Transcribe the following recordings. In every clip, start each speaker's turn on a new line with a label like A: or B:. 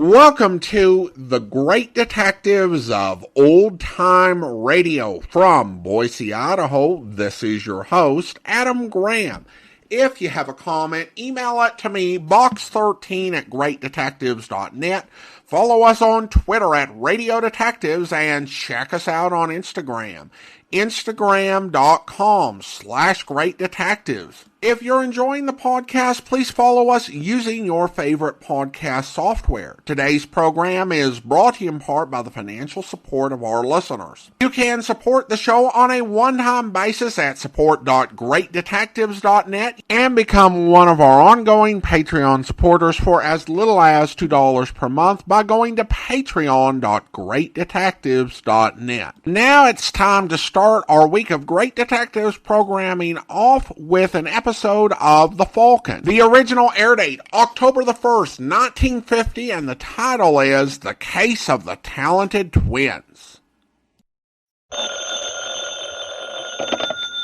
A: Welcome to the Great Detectives of Old Time Radio from Boise, Idaho. This is your host, Adam Graham. If you have a comment, email it to me, box13@greatdetectives.net. Follow us on Twitter at Radio Detectives and check us out on Instagram, Instagram.com/Great Detectives. If you're enjoying the podcast, please follow us using your favorite podcast software. Today's program is brought to you in part by the financial support of our listeners. You can support the show on a one-time basis at support.greatdetectives.net and become one of our ongoing Patreon supporters for as little as $2 per month by going to patreon.greatdetectives.net. Now it's time to start our week of Great Detectives programming off with an episode of The Falcon. The original air date, October the 1st, 1950, and the title is The Case of the Talented Twins.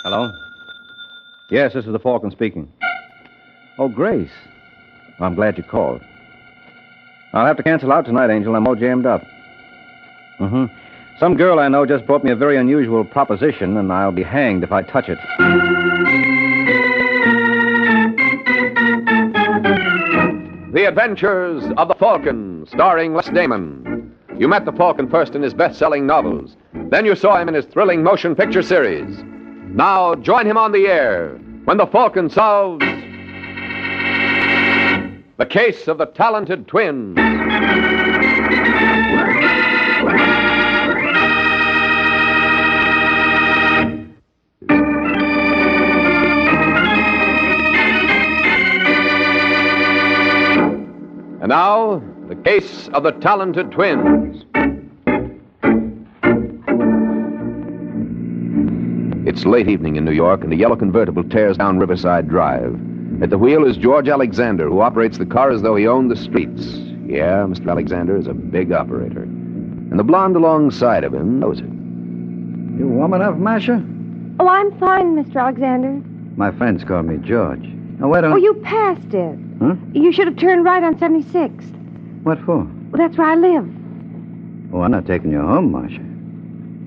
B: Hello? Yes, this is the Falcon speaking. Oh, Grace. Well, I'm glad you called. I'll have to cancel out tonight, Angel. I'm all jammed up. Some girl I know just brought me a very unusual proposition, and I'll be hanged if I touch it.
C: The Adventures of the Falcon, starring Damon. You met the Falcon first in his best-selling novels. Then you saw him in his thrilling motion picture series. Now join him on the air when the Falcon solves the case of the talented twins. And now, the case of the talented twins. It's late evening in New York, and a yellow convertible tears down Riverside Drive. At the wheel is George Alexander, who operates the car as though he owned the streets. Yeah, Mr. Alexander is a big operator. And the blonde alongside of him knows it.
D: You warm enough, Masha?
E: Oh, I'm fine, Mr. Alexander.
D: My friends call me George. Now, wait a
E: Oh, you passed it.
D: Huh?
E: You should have turned right on 76th.
D: What for?
E: Well, that's where I live.
D: Oh, I'm not taking you home, Masha.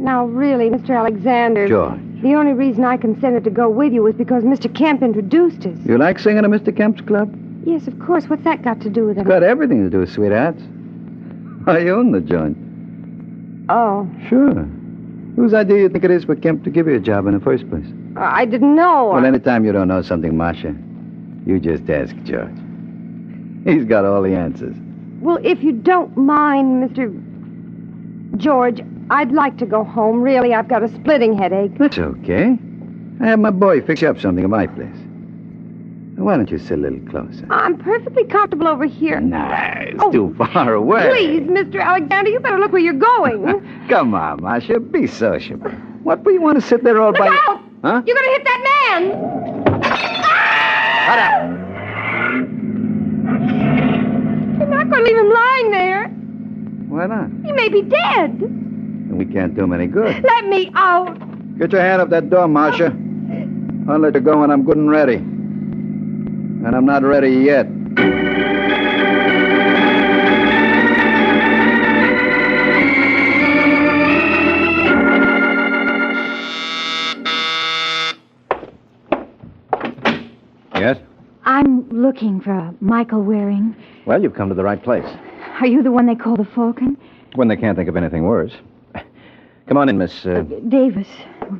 E: Now, really, Mr. Alexander...
D: George.
E: The only reason I consented to go with you was because Mr. Kemp introduced us.
D: You like singing at Mr. Kemp's club?
E: Yes, of course. What's that got to do with it?
D: It's got everything to do with sweethearts. I own the joint.
E: Oh.
D: Sure. Whose idea do you think it is for Kemp to give you a job in the first place?
E: I didn't know.
D: Well, anytime you don't know something, Masha, you just ask George. He's got all the answers.
E: Well, if you don't mind, Mr. George, I'd like to go home. Really, I've got a splitting headache.
D: That's okay. I have my boy fix you up something at my place. Why don't you sit a little closer?
E: I'm perfectly comfortable over here.
D: Nah, it's too far away.
E: Please, Mr. Alexander, you better look where you're going.
D: Come on, Masha, be sociable. What do you want to sit there all by...
E: Look out!
D: Huh?
E: You're going to hit that man!
D: Shut up!
E: You're not going to leave him lying there.
D: Why not?
E: He may be dead.
D: We can't do him any good.
E: Let me out.
D: Get your hand up that door, Masha. I'll let you go when I'm good and ready. And I'm not ready yet.
B: Yes?
F: I'm looking for Michael Waring.
B: Well, you've come to the right place.
F: Are you the one they call the Falcon?
B: When they can't think of anything worse. Come on in, Miss...
F: Davis.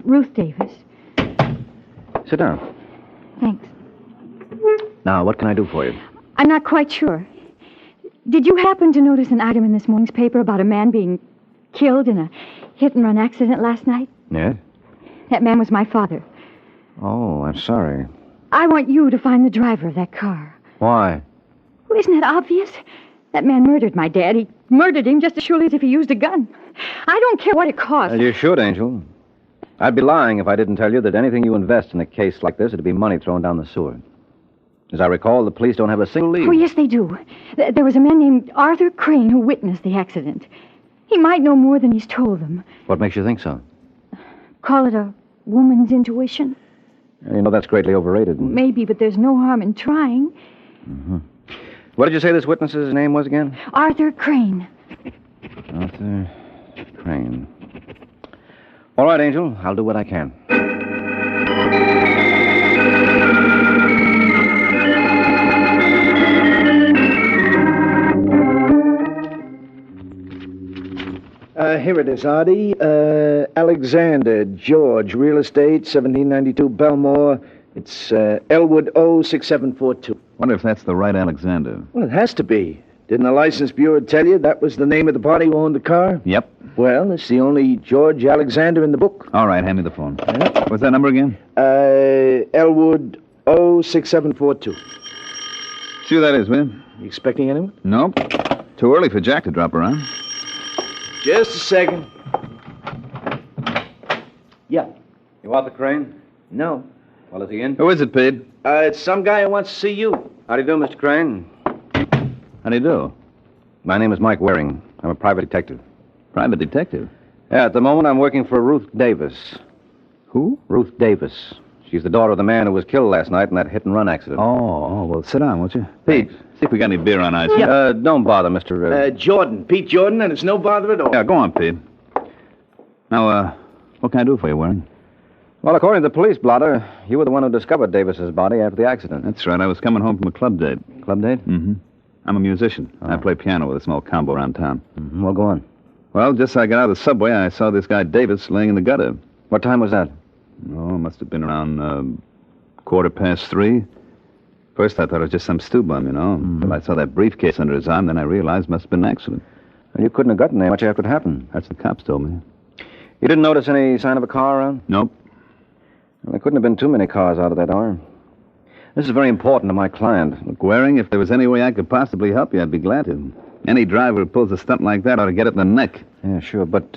F: Ruth Davis.
B: Sit down.
F: Thanks.
B: Now, what can I do for you?
F: I'm not quite sure. Did you happen to notice an item in this morning's paper about a man being killed in a hit-and-run accident last night?
B: Yes?
F: That man was my father.
B: Oh, I'm sorry.
F: I want you to find the driver of that car.
B: Why?
F: Well, isn't that obvious? That man murdered my dad. He murdered him just as surely as if he used a gun. I don't care what it costs.
B: Well, you should, Angel. I'd be lying if I didn't tell you that anything you invest in a case like this would be money thrown down the sewer. As I recall, the police don't have a single lead.
F: Oh, yes, they do. There was a man named Arthur Crane who witnessed the accident. He might know more than he's told them.
B: What makes you think so?
F: Call it a woman's intuition?
B: You know, that's greatly overrated.
F: Maybe, but there's no harm in trying.
B: Mm-hmm. What did you say this witness's name was again?
F: Arthur Crane.
B: Arthur Crane. All right, Angel. I'll do what I can.
D: Here it is, Artie. Alexander George, real estate, 1792 Belmore. It's Elwood 06742.
G: Wonder if that's the right Alexander.
D: Well, it has to be. Didn't the license bureau tell you that was the name of the party who owned the car?
G: Yep.
D: Well, it's the only George Alexander in the book.
G: All right, hand me the phone. What's that number again?
D: Elwood 06742.
G: See who that is, will you?
D: You expecting anyone?
G: Nope. Too early for Jack to drop around.
D: Just a second. Yeah.
B: You want the Crane?
D: No.
B: Well, is he in?
G: Who is it, Pete?
D: It's some guy who wants to see you.
B: How do you do, Mr. Crane?
G: How do you do?
B: My name is Mike Waring. I'm a private detective.
G: Private detective.
B: Yeah, at the moment I'm working for Ruth Davis.
G: Who?
B: Ruth Davis. She's the daughter of the man who was killed last night in that hit-and-run accident.
G: Well, sit down, won't you? Pete, see if we got any beer on ice.
B: Don't bother, Mr.
D: Jordan. Pete Jordan, and it's no bother at all.
G: Yeah, go on, Pete. Now, what can I do for you, Waring?
B: Well, according to the police blotter, you were the one who discovered Davis's body after the accident.
G: That's right. I was coming home from a club date.
B: Club date?
G: Mm-hmm. I'm a musician. I play piano with a small combo around town.
B: Mm-hmm. Well, go on.
G: Well, just as I got out of the subway, I saw this guy Davis laying in the gutter.
B: What time was that?
G: Oh, it must have been around 3:15. First, I thought it was just some stew bum, you know. Until I saw that briefcase under his arm, then I realized it must have been an accident.
B: Well, you couldn't have gotten there much after it happened.
G: That's what the cops told me.
B: You didn't notice any sign of a car around?
G: Nope.
B: Well, there couldn't have been too many cars out of that hour. This is very important to my client.
G: Look, Waring, if there was any way I could possibly help you, I'd be glad to. Any driver who pulls a stunt like that ought to get it in the neck.
B: Yeah, sure, but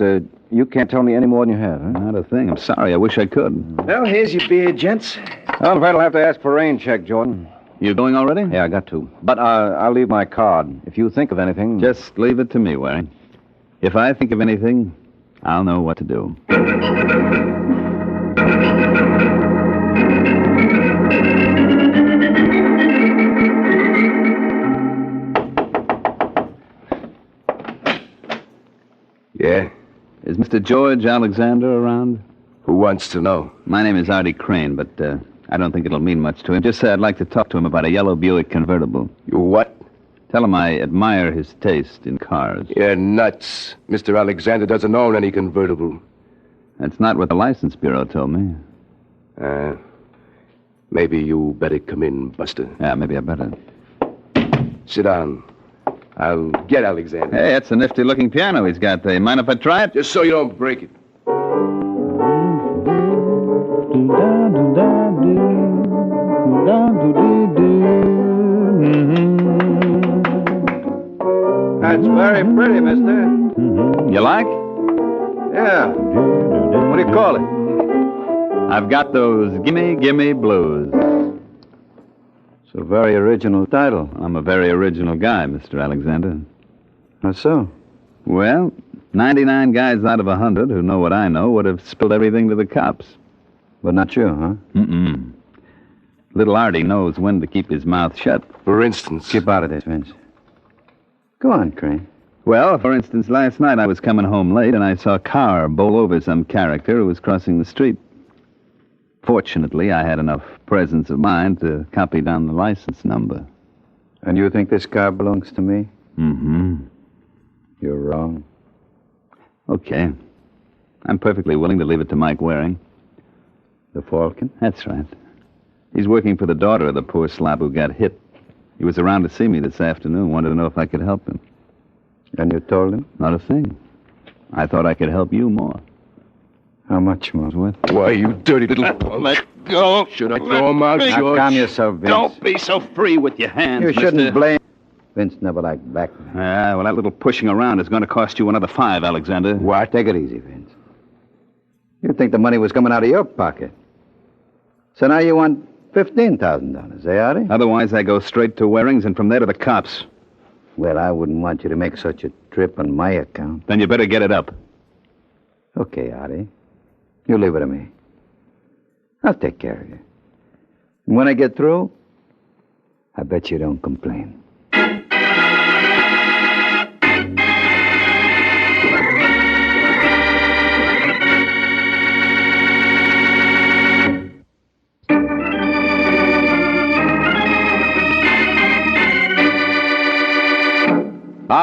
B: you can't tell me any more than you have, huh?
G: Not a thing. I'm sorry. I wish I could.
D: Well, here's your beer, gents.
B: I'm afraid I'll have to ask for a rain check, Jordan.
G: You going already?
B: Yeah, I got to. But I'll leave my card. If you think of anything...
G: Just leave it to me, Waring. If I think of anything, I'll know what to do.
H: Yeah?
G: Is Mr. George Alexander around?
H: Who wants to know?
G: My name is Artie Crane, but I don't think it'll mean much to him. Just say I'd like to talk to him about a yellow Buick convertible.
H: You what?
G: Tell him I admire his taste in cars.
H: You're nuts. Mr. Alexander doesn't own any convertible.
G: That's not what the license bureau told me.
H: Maybe you better come in, Buster.
G: Yeah, maybe I better.
H: Sit down. I'll get Alexander.
G: Hey, that's a nifty-looking piano he's got there. Mind if I try it?
H: Just so you don't break it.
B: That's very pretty, mister.
G: You like?
B: Yeah. What do you call it?
G: I've got those gimme blues.
B: It's a very original title.
G: I'm a very original guy, Mr. Alexander.
B: How so?
G: Well, 99 guys out of 100 who know what I know would have spilled everything to the cops.
B: But not you, huh?
G: Mm-mm. Little Artie knows when to keep his mouth shut.
H: For instance.
B: Keep out of this, Vince. Go on, Crane.
G: Well, for instance, last night I was coming home late and I saw a car bowl over some character who was crossing the street. Fortunately, I had enough presence of mind to copy down the license number.
B: And you think this car belongs to me?
G: Mm-hmm.
B: You're wrong.
G: Okay. I'm perfectly willing to leave it to Mike Waring.
B: The Falcon?
G: That's right. He's working for the daughter of the poor slob who got hit. He was around to see me this afternoon, wanted to know if I could help him.
B: And you told him?
G: Not a thing. I thought I could help you more.
B: How much more?
G: What?
H: Why, you dirty little...
G: Let go.
H: Should I throw him out,
B: Now,
H: George?
B: calm yourself, Vince.
G: Don't be so free with your hands,
B: You shouldn't
G: mister.
B: blame... Vince never liked blackmail.
G: Well, that little pushing around is going to cost you another $5, Alexander.
B: What? Take it easy, Vince. You think the money was coming out of your pocket. So now you want $15,000, eh, Artie?
G: Otherwise, I go straight to Waring's and from there to the cops.
B: Well, I wouldn't want you to make such a trip on my account.
G: Then you better get it up.
B: Okay, Artie. You leave it to me. I'll take care of you. And when I get through, I bet you don't complain.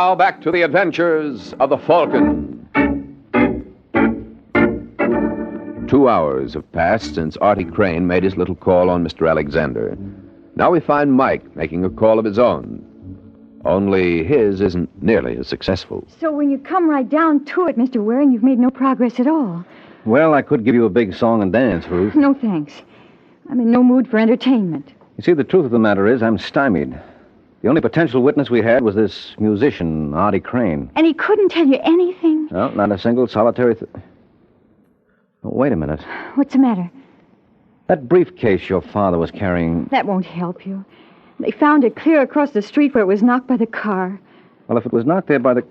C: Now back to the adventures of the Falcon. 2 hours have passed since Artie Crane made his little call on Mr. Alexander. Now we find Mike making a call of his own. Only his isn't nearly as successful.
F: So when you come right down to it, Mr. Waring, you've made no progress at all.
B: Well, I could give you a big song and dance, Ruth.
F: No, thanks. I'm in no mood for entertainment.
B: You see, the truth of the matter is I'm stymied. The only potential witness we had was this musician, Artie Crane.
F: And he couldn't tell you anything?
B: No, not a single solitary... Oh, wait a minute.
F: What's the matter?
B: That briefcase your father was carrying...
F: That won't help you. They found it clear across the street where it was knocked by the car.
B: Well, if it was knocked there by the...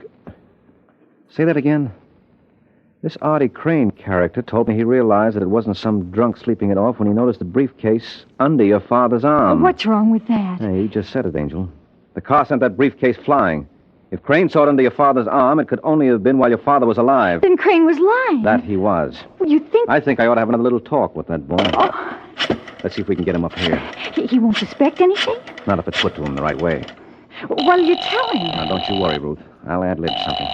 B: Say that again. This Artie Crane character told me he realized that it wasn't some drunk sleeping it off when he noticed the briefcase under your father's arm.
F: What's wrong with that?
B: Hey, you just said it, Angel. The car sent that briefcase flying. If Crane saw it under your father's arm, it could only have been while your father was alive.
F: Then Crane was lying.
B: That he was.
F: Well, you think...
B: I think I ought to have another little talk with that boy.
F: Oh.
B: Let's see if we can get him up here.
F: He won't suspect anything?
B: Not if it's put to him the right way.
F: What'll you tell him?
B: Now, don't you worry, Ruth. I'll ad-lib something.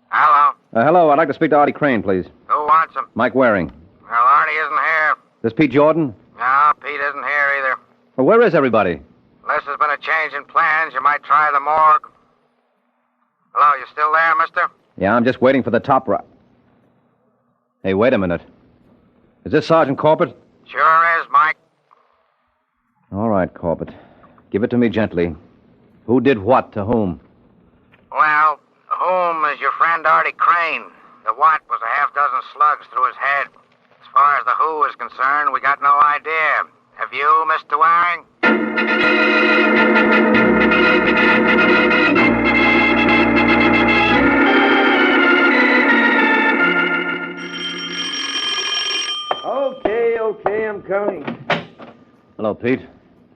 I: Hello?
B: Hello, I'd like to speak to Artie Crane, please.
I: Who wants him?
B: Mike Waring.
I: Well, Artie isn't here.
B: This Pete Jordan?
I: No, Pete isn't here either.
B: Well, where is everybody?
I: Unless there's been a change in plans, you might try the morgue. Hello, you still there, mister?
B: Yeah, I'm just waiting for the top right. Hey, wait a minute. Is this Sergeant Corbett?
I: Sure is, Mike.
B: All right, Corbett. Give it to me gently. Who did what to whom?
I: Well, whom is your friend Artie Crane. The what was a half dozen slugs through his head. As far as the who is concerned, we got no idea. Have you, Mr. Waring?
J: Okay, I'm coming.
B: Hello, Pete.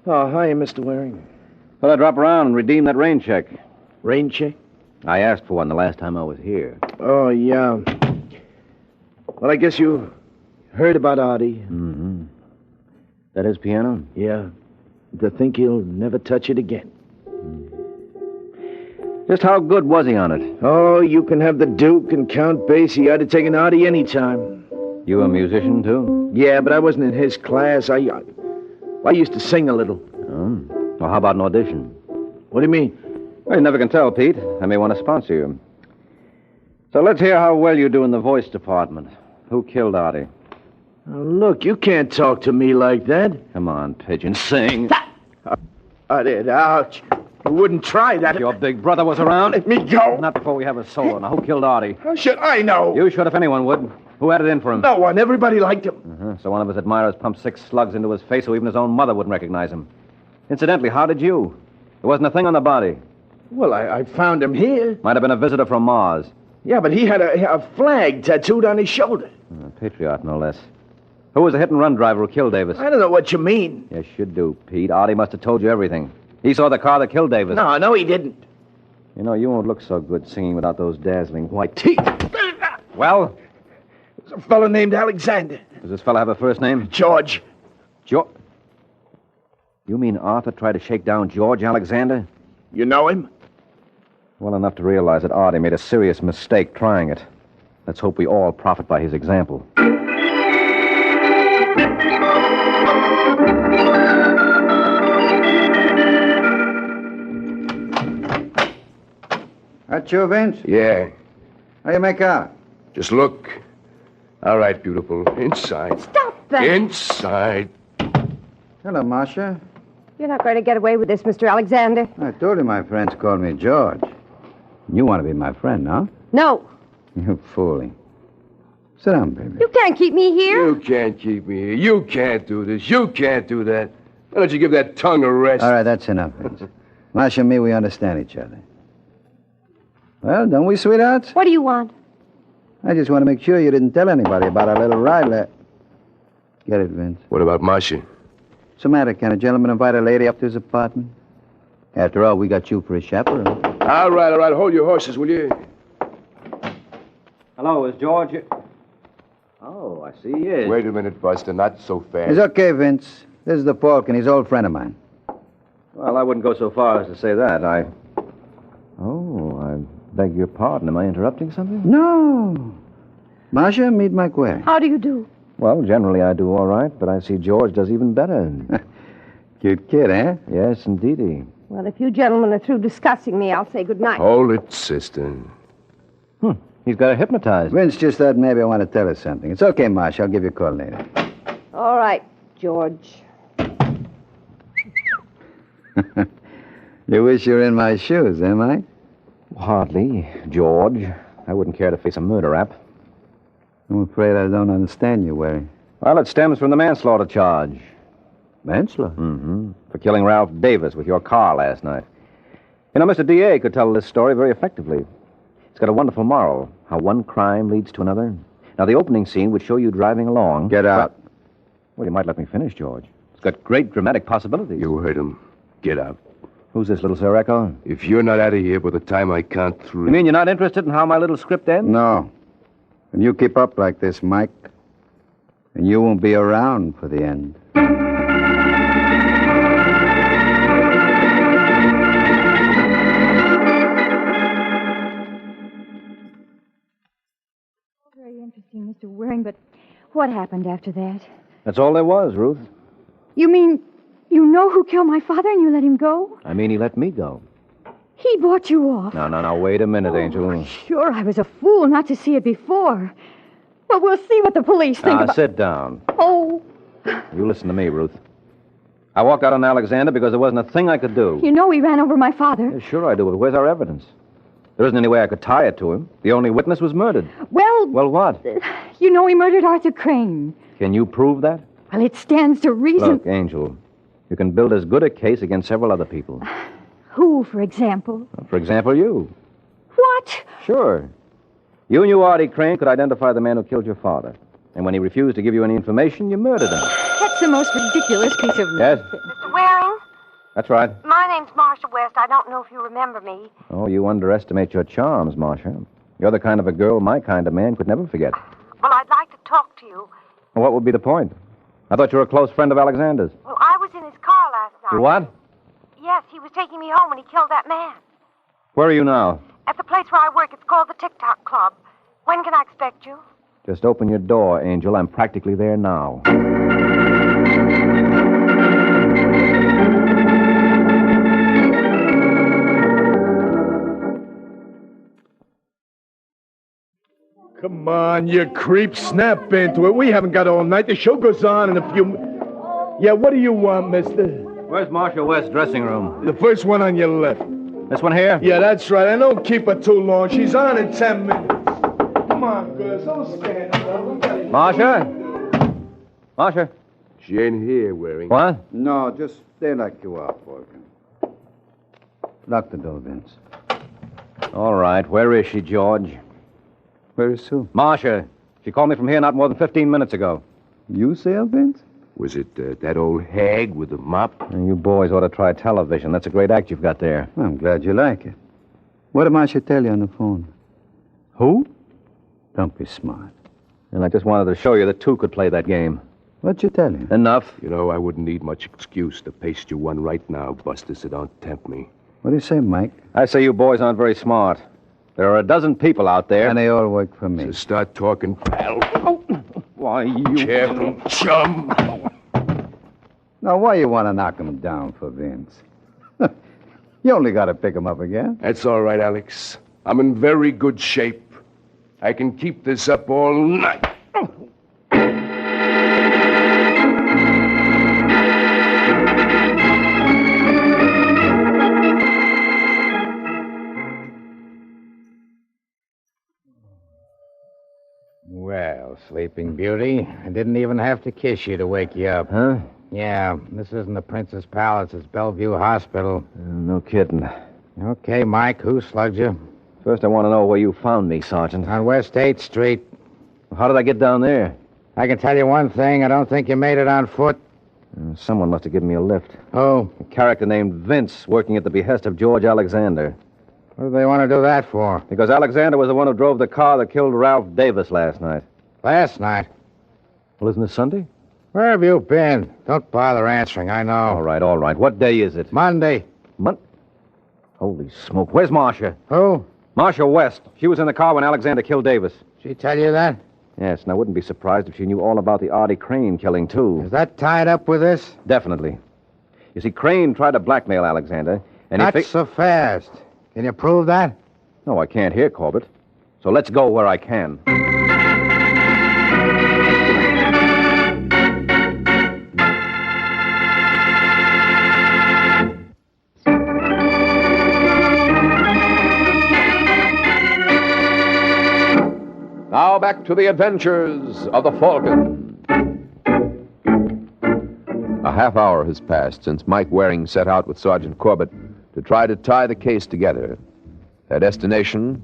J: Oh, hi, Mr. Waring.
B: Thought I'd drop around and redeem that rain check.
J: Rain check?
B: I asked for one the last time I was here.
J: Oh, yeah. Well, I guess you heard about Artie.
B: Mm-hmm. That his piano?
J: Yeah. To think he'll never touch it again.
B: Just how good was he on it?
J: Oh, you can have the Duke and Count Basie. I'd have taken Artie any time.
B: You a musician, too?
J: Yeah, but I wasn't in his class. I used to sing a little.
B: Oh. Well, how about an audition?
J: What do you mean?
B: Well, you never can tell, Pete. I may want to sponsor you. So let's hear how well you do in the voice department. Who killed Artie?
J: Oh, look, you can't talk to me like that.
B: Come on, Pigeon, sing.
J: I did. Ouch. You wouldn't try that.
B: If your big brother was around.
J: Let me go.
B: Not before we have a solo. Now, who killed Artie?
J: How should I know?
B: You should if anyone would. Who had it in for him?
J: No one. Everybody liked him.
B: So one of his admirers pumped 6 slugs into his face so even his own mother wouldn't recognize him. Incidentally, how did you? There wasn't a thing on the body.
J: Well, I found him here.
B: Might have been a visitor from Mars.
J: Yeah, but he had a flag tattooed on his shoulder.
B: A patriot, no less. Who was the hit-and-run driver who killed Davis?
J: I don't know what you mean.
B: Yes, you do, Pete. Artie must have told you everything. He saw the car that killed Davis.
J: No, he didn't.
B: You know, you won't look so good singing without those dazzling white teeth. Well?
J: There's a fellow named Alexander.
B: Does this fellow have a first name?
J: George.
B: George? You mean Arthur tried to shake down George Alexander?
J: You know him?
B: Well enough to realize that Artie made a serious mistake trying it. Let's hope we all profit by his example.
D: That you, Vince?
H: Yeah.
D: How you make out?
H: Just look. All right, beautiful. Inside.
E: Stop that.
H: Inside.
D: Hello, Marcia.
E: You're not going to get away with this, Mr. Alexander.
D: I told you my friends called me George. You want to be my friend, huh?
E: No.
D: You're fooling. Sit down, baby.
E: You can't keep me here.
H: You can't keep me here. You can't do this. You can't do that. Why don't you give that tongue a rest?
D: All right, that's enough, Vince. Marcia and me, we understand each other. Well, don't we, sweethearts?
E: What do you want?
D: I just want to make sure you didn't tell anybody about our little ride. Get it, Vince?
H: What about Marcia?
D: What's the matter? Can a gentleman invite a lady up to his apartment? After all, we got you for a chaperone.
H: All right. Hold your horses, will you?
B: Hello, is George here? Oh, I see he is.
H: Wait a minute, Buster. Not so fast.
D: It's okay, Vince. This is the Falcon. He's an old friend of mine.
B: Well, I wouldn't go so far as to say that. Beg your pardon. Am I interrupting something?
D: No. Marcia, meet Mike Waring.
E: How do you do?
B: Well, generally I do all right, but I see George does even better.
D: Cute kid, eh?
B: Yes, indeedy.
E: Well, if you gentlemen are through discussing me, I'll say good night.
H: Hold it, sister.
B: He's got her hypnotized.
D: Vince just thought maybe I want to tell her something. It's okay, Marcia. I'll give you a call later.
E: All right, George.
D: You wish you were in my shoes, eh, Mike?
B: Hardly, George. I wouldn't care to face a murder rap.
D: I'm afraid I don't understand you, Waring.
B: Well, it stems from the manslaughter charge.
D: Manslaughter?
B: Mm-hmm. For killing Ralph Davis with your car last night. You know, Mr. D.A. could tell this story very effectively. It's got a wonderful moral, how one crime leads to another. Now, the opening scene would show you driving along.
D: Get out.
B: Well, you might let me finish, George. It's got great dramatic possibilities.
H: You heard him. Get out.
B: Who's this little Sir Echo?
H: If you're not out of here by the time I count three...
B: You mean you're not interested in how my little script ends?
D: No. And you keep up like this, Mike, and you won't be around for the end.
F: Very interesting, Mr. Waring, but what happened after that?
B: That's all there was, Ruth.
F: You mean you know who killed my father and you let him go?
B: I mean, he let me go.
F: He bought you off.
B: No, wait a minute, Angel.
F: Sure, I was a fool not to see it before. Well, we'll see what the police think about...
B: Sit down.
F: Oh,
B: You listen to me, Ruth. I walked out on Alexander because there wasn't a thing I could do.
F: you know he ran over my father.
B: Yeah, sure I do, but where's our evidence? There isn't any way I could tie it to him. The only witness was murdered.
F: Well,
B: Well, what?
F: you know he murdered Arthur Crane.
B: Can you prove that?
F: Well, it stands to reason...
B: Look, Angel, you can build as good a case against several other people.
F: Who, for example?
B: For example, you.
F: What?
B: Sure. You knew Artie Crane could identify the man who killed your father. And when he refused to give you any information, you murdered him.
F: That's the most ridiculous piece of...
B: Yes?
E: Mr. Waring,
B: That's right.
E: my name's Marcia West. I don't know if you remember me.
B: Oh, you underestimate your charms, Marcia. You're the kind of a girl my kind of man could never forget.
E: Well, I'd like to talk to you.
B: Well, what would be the point? I thought you were a close friend of Alexander's.
E: Well, I was in his car last night.
B: You what?
E: Yes, he was taking me home when he killed that man.
B: Where are you now?
E: At the place where I work, it's called the TikTok Club. When can I expect you?
B: Just open your door, Angel. I'm practically there now.
H: Come on, you creep. Snap into it. We haven't got all night. The show goes on in a few... Yeah, what do you want, mister?
B: Where's Marcia West's dressing room?
H: The first one on your left.
B: This one here?
H: Yeah, that's right. I don't keep her too long. She's on in 10 minutes. Come on, girls. Don't stand up.
B: Marcia? Marcia?
H: She ain't here, Waring.
B: What?
D: No, just stay like you are, Falcon. Lock the door, Vince.
B: All right. Where is she, George?
D: Where is Sue?
B: Marcia. She called me from here not more than 15 minutes ago.
D: You say, Vince?
H: Was it that old hag with the mop?
B: You boys ought to try television. That's a great act you've got there.
D: I'm glad you like it. What did Marcia tell you on the phone?
B: Who?
D: Don't be smart.
B: And I just wanted to show you that two could play that game.
D: What'd you tell you?
B: Enough.
H: You know, I wouldn't need much excuse to paste you one right now, Buster, so don't tempt me.
D: What do you say, Mike?
B: I say you boys aren't very smart. There are a dozen people out there.
D: And they all work for me.
H: So start talking, pal.
B: Why, you...
H: Careful, chum.
D: Now, why you want to knock him down for Vince? You only got to pick him up again.
H: That's all right, Alex. I'm in very good shape. I can keep this up all night.
I: Well, Sleeping Beauty, I didn't even have to kiss you to wake you up.
B: Huh?
I: Yeah, this isn't the Princess Palace. It's Bellevue Hospital.
B: No kidding.
I: Okay, Mike, who slugged you?
B: First, I want to know where you found me, Sergeant.
I: On West 8th Street.
B: How did I get down there?
I: I can tell you one thing. I don't think you made it on foot.
B: Someone must have given me a lift.
I: Oh,
B: A character named Vince, working at the behest of George Alexander.
I: what do they want to do that for?
B: Because Alexander was the one who drove the car that killed Ralph Davis last night.
I: Last night.
B: Well, isn't it Sunday?
I: Where have you been? Don't bother answering, I know.
B: All right. What day is it?
I: Monday.
B: Holy smoke. Where's Marcia?
I: Who?
B: Marcia West. She was in the car when Alexander killed Davis.
I: She tell you that?
B: Yes, and I wouldn't be surprised if she knew all about the Artie Crane killing, too.
I: Is that tied up with this?
B: Definitely. You see, Crane tried to blackmail Alexander, and
I: Not so fast. Can you prove that?
B: No, I can't hear, Corbett. So let's go where I can.
C: Now back to the adventures of the Falcon. A half hour has passed since Mike Waring set out with Sergeant Corbett to try to tie the case together. Their destination,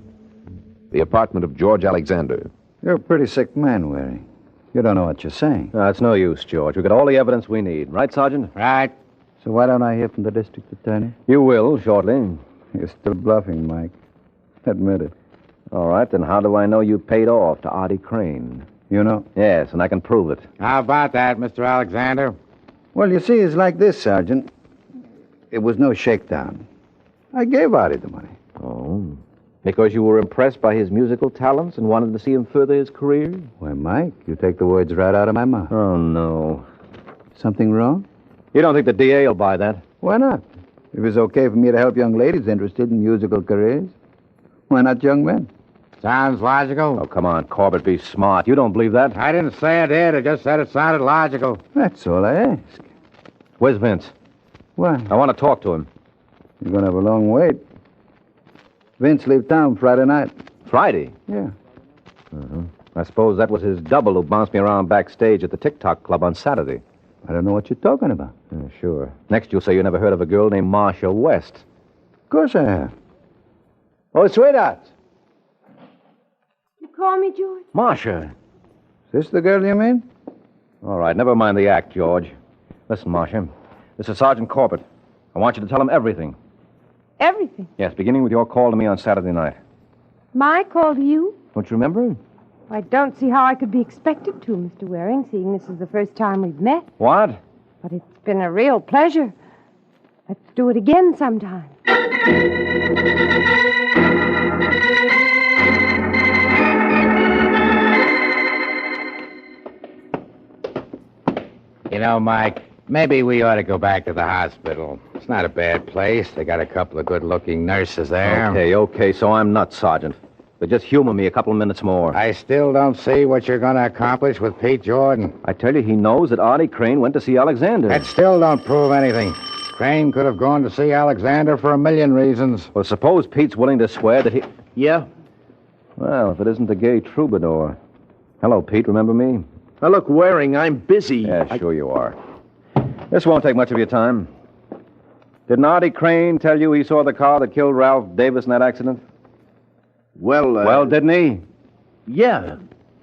C: the apartment of George Alexander.
D: You're a pretty sick man, Waring. You don't know what you're saying.
B: No, it's no use, George. We've got all the evidence we need. Right, Sergeant?
I: Right.
D: So why don't I hear from the district attorney?
B: You will, shortly.
D: You're still bluffing, Mike. Admit it.
B: All right, then how do I know you paid off to Artie Crane?
D: You know?
B: Yes, and I can prove it.
I: How about that, Mr. Alexander?
D: Well, you see, it's like this, Sergeant. It was no shakedown. I gave Artie the money.
B: Oh, because you were impressed by his musical talents and wanted to see him further his career?
D: Why, Mike, you take the words right out of my mouth.
B: Oh, no.
D: Something wrong?
B: You don't think the DA will buy that?
D: Why not? If it's okay for me to help young ladies interested in musical careers, why not young men?
I: Sounds logical.
B: Oh, come on, Corbett, be smart. You don't believe that?
I: I didn't say I did. I just said it sounded logical.
D: That's all I ask.
B: Where's Vince?
D: Why?
B: I want to talk to him.
D: You're going to have a long wait. Vince leave town Friday night.
B: Friday?
D: Yeah.
B: I suppose that was his double who bounced me around backstage at the TikTok Club on Saturday.
D: I don't know what you're talking about.
B: Sure. Next you'll say you never heard of a girl named Marcia West.
D: Of course I have. Oh, sweetheart.
E: You call me, George?
B: Marcia.
D: Is this the girl you mean?
B: All right, never mind the act, George. Listen, Marcia. This is Sergeant Corbett. I want you to tell him everything.
E: Everything?
B: Yes, beginning with your call to me on Saturday night.
E: My call to you?
B: Don't you remember?
E: I don't see how I could be expected to, Mr. Waring, seeing this is the first time we've met.
B: What?
E: But it's been a real pleasure. Let's do it again sometime.
I: You know, Mike, maybe we ought to go back to the hospital. It's not a bad place. They got a couple of good-looking nurses there.
B: Okay, so I'm nuts, Sergeant. But just humor me a couple of minutes more.
I: I still don't see what you're going to accomplish with Pete Jordan.
B: I tell you, he knows that Artie Crane went to see Alexander.
I: That still don't prove anything. Crane could have gone to see Alexander for a million reasons.
B: Well, suppose Pete's willing to swear that he... Yeah? Well, if it isn't the gay troubadour. Hello, Pete, remember me?
J: Now, look, Waring, I'm busy.
B: Yeah, sure you are. This won't take much of your time. Didn't Artie Crane tell you he saw the car that killed Ralph Davis in that accident?
J: Well,
B: didn't he?
J: Yeah.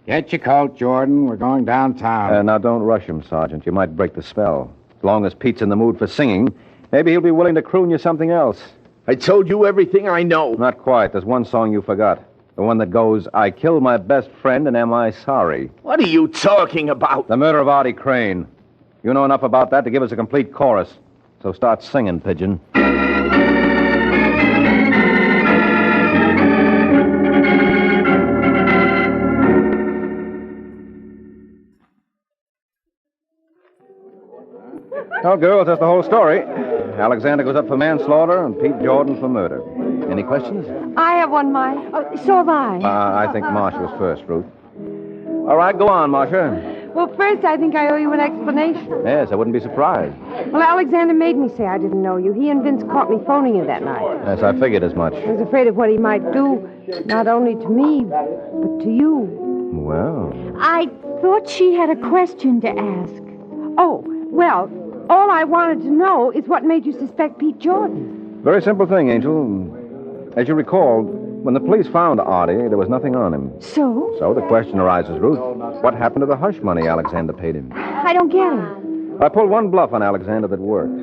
I: Get your coat, Jordan. We're going downtown.
B: Now, don't rush him, Sergeant. You might break the spell. As long as Pete's in the mood for singing, maybe he'll be willing to croon you something else.
J: I told you everything I know.
B: Not quite. There's one song you forgot. The one that goes, I killed my best friend and am I sorry?
J: What are you talking about?
B: The murder of Artie Crane. You know enough about that to give us a complete chorus. So start singing, Pigeon. Well, girls, that's the whole story. Alexander goes up for manslaughter and Pete Jordan for murder. Any questions?
E: I have one, Mike. Oh, so have I.
B: I think Marcia was first, Ruth. All right, go on, Marcia.
E: Well, first, I think I owe you an explanation.
B: Yes, I wouldn't be surprised.
E: Well, Alexander made me say I didn't know you. He and Vince caught me phoning you that night.
B: Yes, I figured as much.
E: I was afraid of what he might do, not only to me, but to you.
B: Well.
F: I thought she had a question to ask.
E: Oh, well, all I wanted to know is what made you suspect Pete Jordan.
B: Very simple thing, Angel. As you recall, when the police found Artie, there was nothing on him.
F: So?
B: So the question arises, Ruth, what happened to the hush money Alexander paid him?
F: I don't get it.
B: I pulled one bluff on Alexander that worked.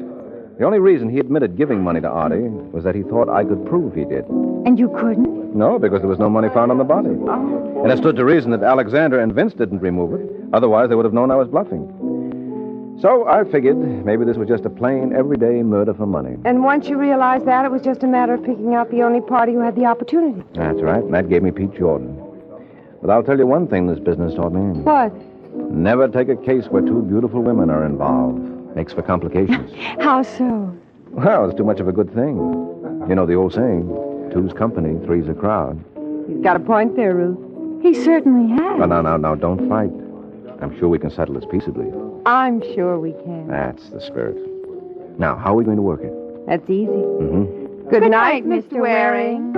B: The only reason he admitted giving money to Artie was that he thought I could prove he did.
F: And you couldn't?
B: No, because there was no money found on the body. And it stood to reason that Alexander and Vince didn't remove it. Otherwise, they would have known I was bluffing. So I figured maybe this was just a plain, everyday murder for money.
E: And once you realized that, it was just a matter of picking out the only party who had the opportunity.
B: That's right, and that gave me Pete Jordan. But I'll tell you one thing this business taught me.
E: What?
B: Never take a case where two beautiful women are involved. Makes for complications.
F: How so?
B: Well, it's too much of a good thing. You know the old saying, two's company, three's a crowd.
E: You've got a point there, Ruth.
F: He certainly has.
B: No, don't fight. I'm sure we can settle this peaceably.
E: I'm sure we can.
B: That's the spirit. Now, how are we going to work it?
E: That's easy.
B: Mm-hmm.
E: Good night, Mr. Waring.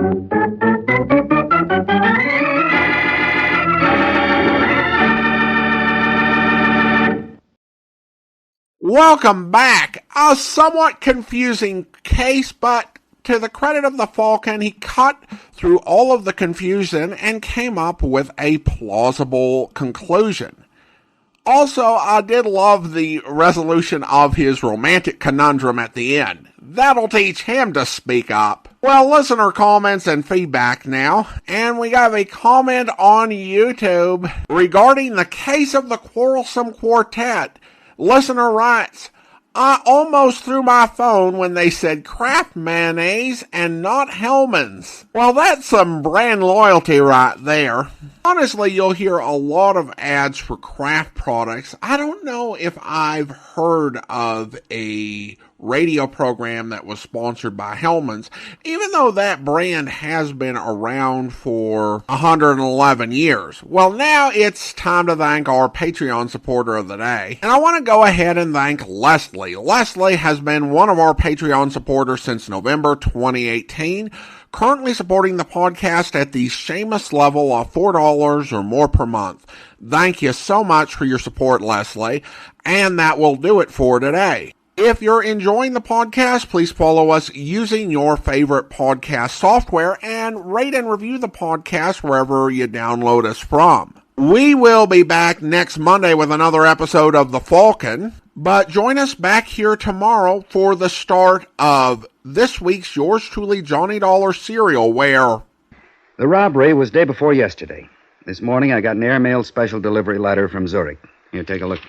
A: Welcome back. A somewhat confusing case, but to the credit of the Falcon, he cut through all of the confusion and came up with a plausible conclusion. Also, I did love the resolution of his romantic conundrum at the end. That'll teach him to speak up. Well, listener comments and feedback now. And we got a comment on YouTube regarding the case of the Quarrelsome Quartet. Listener writes, I almost threw my phone when they said Kraft mayonnaise and not Hellman's. Well, that's some brand loyalty right there. Honestly, you'll hear a lot of ads for Kraft products. I don't know if I've heard of a radio program that was sponsored by Hellman's, even though that brand has been around for 111 years. Well, now it's time to thank our Patreon supporter of the day. And I want to go ahead and thank Leslie. Leslie has been one of our Patreon supporters since November 2018, currently supporting the podcast at the shameless level of $4 or more per month. Thank you so much for your support, Leslie. And that will do it for today. If you're enjoying the podcast, please follow us using your favorite podcast software and rate and review the podcast wherever you download us from. We will be back next Monday with another episode of The Falcon, but join us back here tomorrow for the start of this week's Yours Truly Johnny Dollar serial, where...
D: The robbery was day before yesterday. This morning I got an airmail special delivery letter from Zurich. Here, take a look.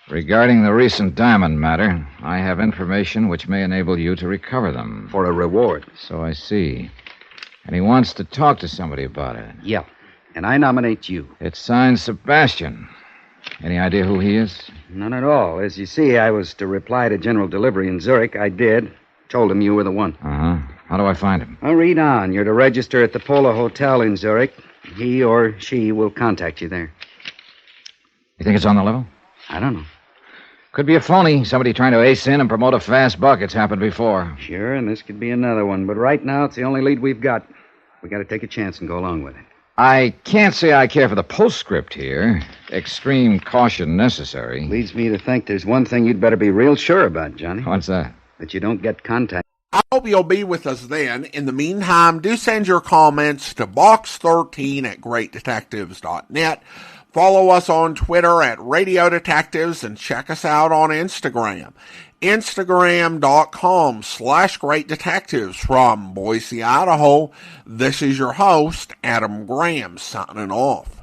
K: Regarding the recent diamond matter, I have information which may enable you to recover them.
D: For a reward.
K: So I see. And he wants to talk to somebody about it.
D: Yeah, and I nominate you.
K: It's signed Sebastian. Any idea who he is?
D: None at all. As you see, I was to reply to General Delivery in Zurich. I did. Told him you were the one.
K: How do I find him?
D: I'll read on. You're to register at the Polo Hotel in Zurich. He or she will contact you there.
K: You think it's on the level?
D: I don't know.
K: Could be a phony. Somebody trying to ace in and promote a fast buck. It's happened before.
D: Sure, and this could be another one. But right now, it's the only lead we've got. We got to take a chance and go along with it.
K: I can't say I care for the postscript here. Extreme caution necessary.
D: Leads me to think there's one thing you'd better be real sure about, Johnny.
K: What's that?
D: That you don't get contact.
A: I hope you'll be with us then. In the meantime, do send your comments to box13@greatdetectives.net. Follow us on Twitter at Radio Detectives and check us out on Instagram. Instagram.com/Great Detectives. From Boise, Idaho, this is your host, Adam Graham, signing off.